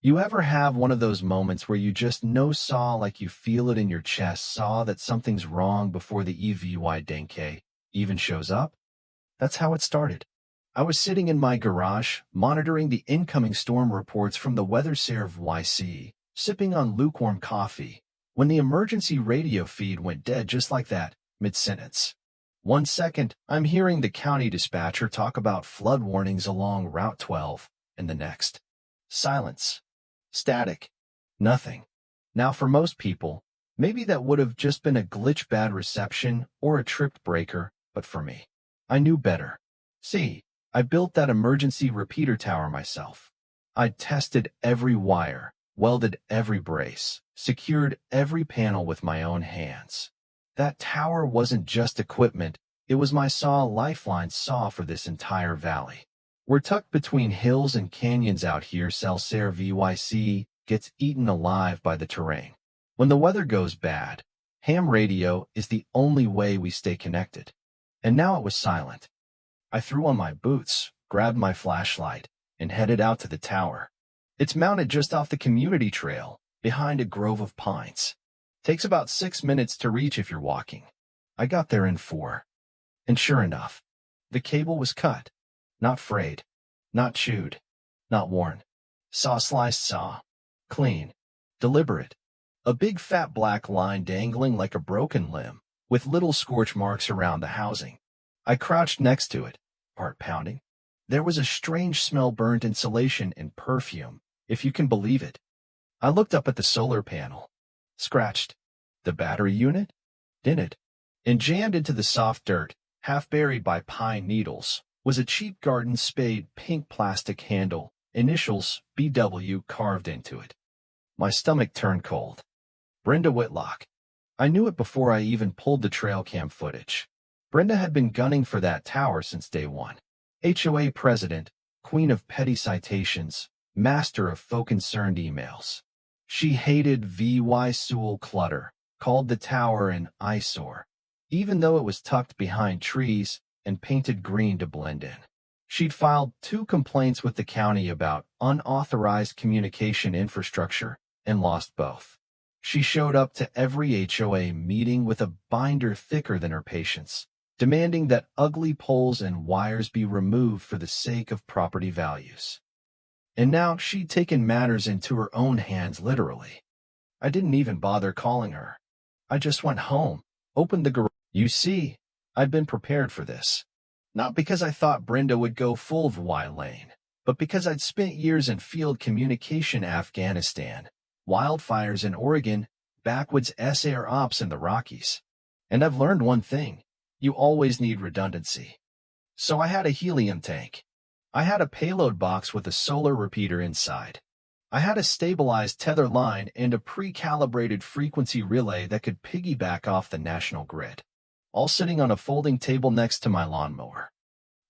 You ever have one of those moments where you just know saw like you feel it in your chest, saw that something's wrong before the EVY denke even shows up? That's how it started. I was sitting in my garage, monitoring the incoming storm reports from the Weather Service YC, sipping on lukewarm coffee, when the emergency radio feed went dead just like that, mid-sentence. 1 second, I'm hearing the county dispatcher talk about flood warnings along Route 12, and the next. Silence. Static. Nothing. Now for most people, maybe that would have just been a glitch, bad reception, or a tripped breaker, but for me, I knew better. See, I built that emergency repeater tower myself. I'd tested every wire, welded every brace, secured every panel with my own hands. That tower wasn't just equipment, it was my lifeline for this entire valley. We're tucked between hills and canyons out here. Celser VYC gets eaten alive by the terrain. When the weather goes bad, ham radio is the only way we stay connected. And now it was silent. I threw on my boots, grabbed my flashlight, and headed out to the tower. It's mounted just off the community trail, behind a grove of pines. Takes about 6 minutes to reach if you're walking. I got there in 4. And sure enough, the cable was cut. Not frayed, not chewed, not worn. Sliced saw. Clean. Deliberate. A big fat black line dangling like a broken limb, with little scorch marks around the housing. I crouched next to it, heart pounding. There was a strange smell, burnt insulation and perfume, if you can believe it. I looked up at the solar panel. Scratched. The battery unit? Didn't. And jammed into the soft dirt, half buried by pine needles, was a cheap garden spade, pink plastic handle, initials BW carved into it. My stomach turned cold. Brenda Whitlock. I knew it before I even pulled the trail cam footage. Brenda had been gunning for that tower since day one. HOA president, queen of petty citations, master of folk-concerned emails. She hated VY Sewell clutter, called the tower an eyesore, even though it was tucked behind trees and painted green to blend in. She'd filed 2 complaints with the county about unauthorized communication infrastructure and lost both. She showed up to every HOA meeting with a binder thicker than her patience, demanding that ugly poles and wires be removed for the sake of property values. And now she'd taken matters into her own hands, literally. I didn't even bother calling her. I just went home, opened the garage. You see, I'd been prepared for this. Not because I thought Brenda would go full VY lane, but because I'd spent years in field communication Afghanistan, wildfires in Oregon, backwoods air ops in the Rockies. And I've learned one thing. You always need redundancy. So I had a helium tank. I had a payload box with a solar repeater inside. I had a stabilized tether line and a pre-calibrated frequency relay that could piggyback off the national grid, all sitting on a folding table next to my lawnmower.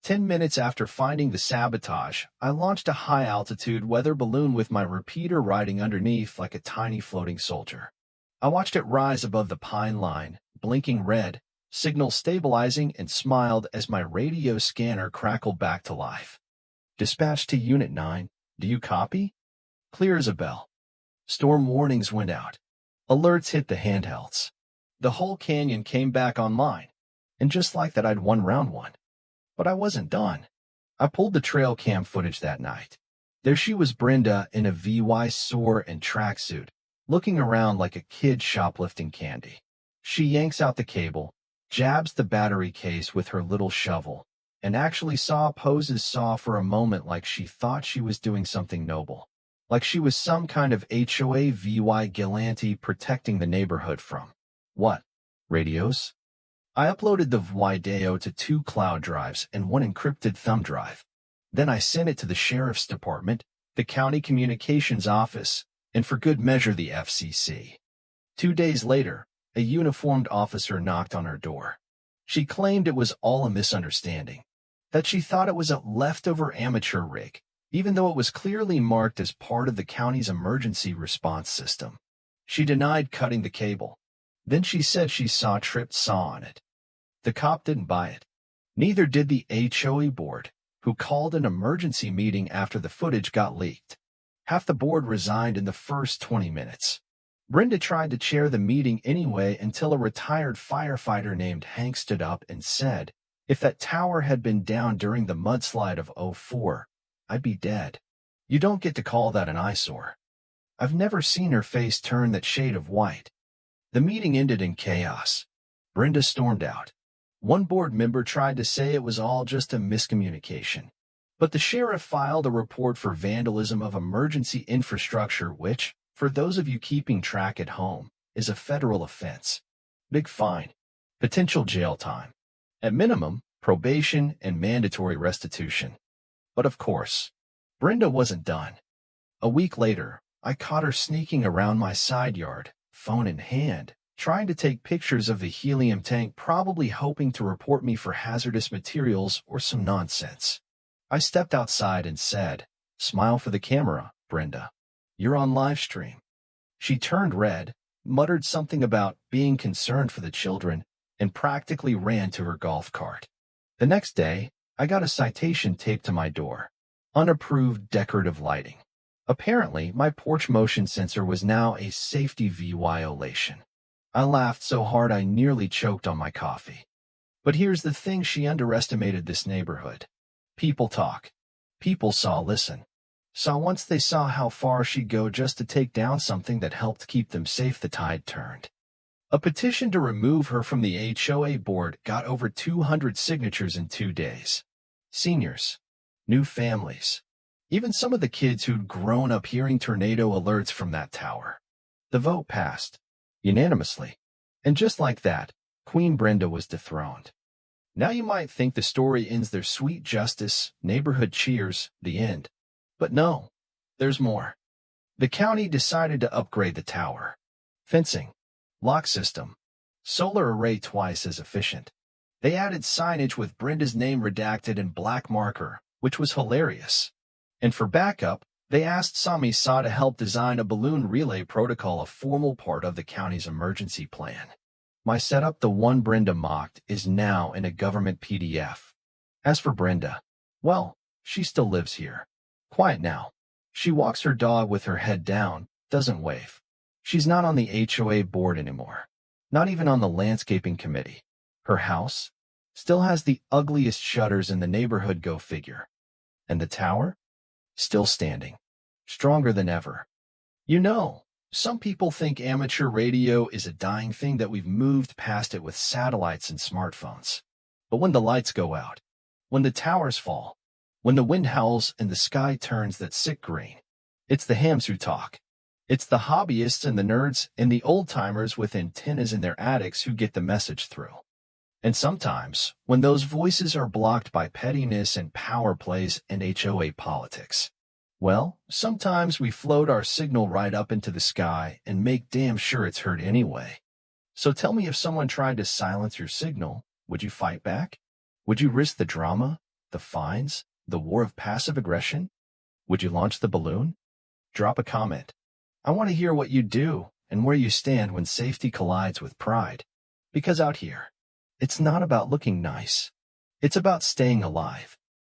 10 minutes after finding the sabotage, I launched a high-altitude weather balloon with my repeater riding underneath like a tiny floating soldier. I watched it rise above the pine line, blinking red, signal stabilizing, and smiled as my radio scanner crackled back to life. Dispatch to Unit 9, do you copy? Clear as a bell. Storm warnings went out. Alerts hit the handhelds. The whole canyon came back online. And just like that, I'd won round 1. But I wasn't done. I pulled the trail cam footage that night. There she was, Brenda, in a VY sore and tracksuit, looking around like a kid shoplifting candy. She yanks out the cable, jabs the battery case with her little shovel, and actually poses for a moment like she thought she was doing something noble. Like she was some kind of HOA VY vigilante protecting the neighborhood from, what, radios? I uploaded the video to 2 cloud drives and 1 encrypted thumb drive. Then I sent it to the sheriff's department, the county communications office, and for good measure the FCC. 2 days later, a uniformed officer knocked on her door. She claimed it was all a misunderstanding, that she thought it was a leftover amateur rig, even though it was clearly marked as part of the county's emergency response system. She denied cutting the cable. Then she said she saw tripped saw on it. The cop didn't buy it. Neither did the HOA board, who called an emergency meeting after the footage got leaked. Half the board resigned in the first 20 minutes. Brenda tried to chair the meeting anyway until a retired firefighter named Hank stood up and said, "If that tower had been down during the mudslide of '04, I'd be dead. You don't get to call that an eyesore." I've never seen her face turn that shade of white. The meeting ended in chaos. Brenda stormed out. One board member tried to say it was all just a miscommunication. But the sheriff filed a report for vandalism of emergency infrastructure, which, for those of you keeping track at home, is a federal offense. Big fine. Potential jail time. At minimum, probation and mandatory restitution. But of course, Brenda wasn't done. A week later, I caught her sneaking around my side yard, phone in hand, trying to take pictures of the helium tank, probably hoping to report me for hazardous materials or some nonsense. I stepped outside and said, "Smile for the camera, Brenda. You're on live stream." She turned red, muttered something about being concerned for the children, and practically ran to her golf cart. The next day, I got a citation taped to my door. Unapproved decorative lighting. Apparently, my porch motion sensor was now a safety violation. I laughed so hard I nearly choked on my coffee. But here's the thing: she underestimated this neighborhood. People talk. People listen. Saw once they saw how far she'd go just to take down something that helped keep them safe. The tide turned. A petition to remove her from the HOA board got over 200 signatures in 2 days. Seniors. New families. Even some of the kids who'd grown up hearing tornado alerts from that tower. The vote passed. Unanimously. And just like that, Queen Brenda was dethroned. Now you might think the story ends there: sweet justice, neighborhood cheers, the end. But no, there's more. The county decided to upgrade the tower. Fencing. Lock system. Solar array twice as efficient. They added signage with Brenda's name redacted in black marker, which was hilarious. And for backup, they asked Sami Sa to help design a balloon relay protocol, a formal part of the county's emergency plan. My setup, the one Brenda mocked, is now in a government PDF. As for Brenda, well, she still lives here. Quiet now. She walks her dog with her head down, doesn't wave. She's not on the HOA board anymore. Not even on the landscaping committee. Her house still has the ugliest shutters in the neighborhood, go figure. And the tower? Still standing. Stronger than ever. You know, some people think amateur radio is a dying thing, that we've moved past it with satellites and smartphones. But when the lights go out, when the towers fall, when the wind howls and the sky turns that sick green, it's the hams who talk. It's the hobbyists and the nerds and the old-timers with antennas in their attics who get the message through. And sometimes, when those voices are blocked by pettiness and power plays and HOA politics, well, sometimes we float our signal right up into the sky and make damn sure it's heard anyway. So tell me, if someone tried to silence your signal, would you fight back? Would you risk the drama, the fines, the war of passive aggression? Would you launch the balloon? Drop a comment. I want to hear what you do and where you stand when safety collides with pride. Because out here, it's not about looking nice. It's about staying alive.